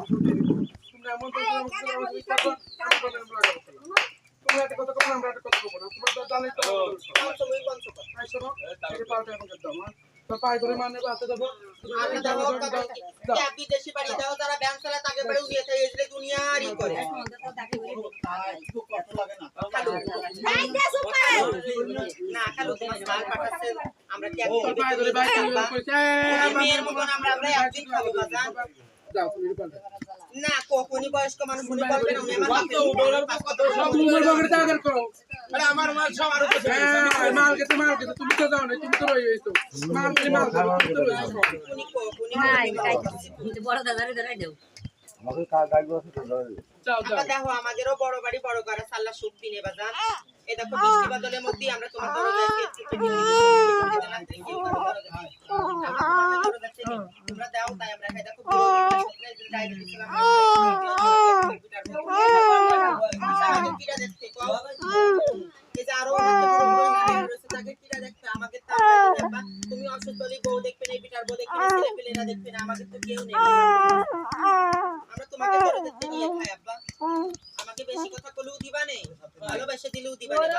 তোমরা এমন তোমরা একটা কথা কম আমরা একটা কথা বলবো না তোমরা তো জানোই তো সময় 500 আইছো না এই পাউটা আমাকে দাও না তো পাই ধরে মানে হাতে দেব আমি দাও কে বিদেশি বাড়ি দাও তারা ব্যাংক চালায় তাকে পরে উড়িয়ে থাকে এই দুনিয়ারই করে না খালু তোমার মাল পাঠাচ্ছে আমরা কি পাই ধরে ভাই মেয়ের মতন আমরা একদিন খাবো বাজান যাও তুমি পাল্টা না কখনই বয়স্ক মানুষ উনি বলবেন উনি আমার সব উমর বগড়ে দাঁড় করো আরে আমার মাল সব আর উপরে মাল কে তুমি তো যাও না তুমি তো রই হইছো মাল তুমি তো রই হইছো উনি কখনই বড় দাদারে ধরাই দেও আমাকে কাগজ আছে তো যাও যাও দেখো আমাদেরও বড় বাড়ি বড় ঘরে সাল্লা সুখ দিনে বাজান এই দেখো বৃষ্টি বাদলের মধ্যে আমরা তোমার দরজায় গিয়েছি তোমরা দাও তাই আমরা খাই দেখো ডায়াবেটিস আমাকে তুমি অসুস্থ হলে বউ দেখবে না পিঠার বউ দেখবে না ছেলে পেলেরা দেখবে না আমাকে তো কেউ নেই আমরা তোমাকে নিয়ে খাই আব্বা আমাকে বেশি কথা বলেও দিবা নেই ভালোবাসে দিলেও দিবা নেই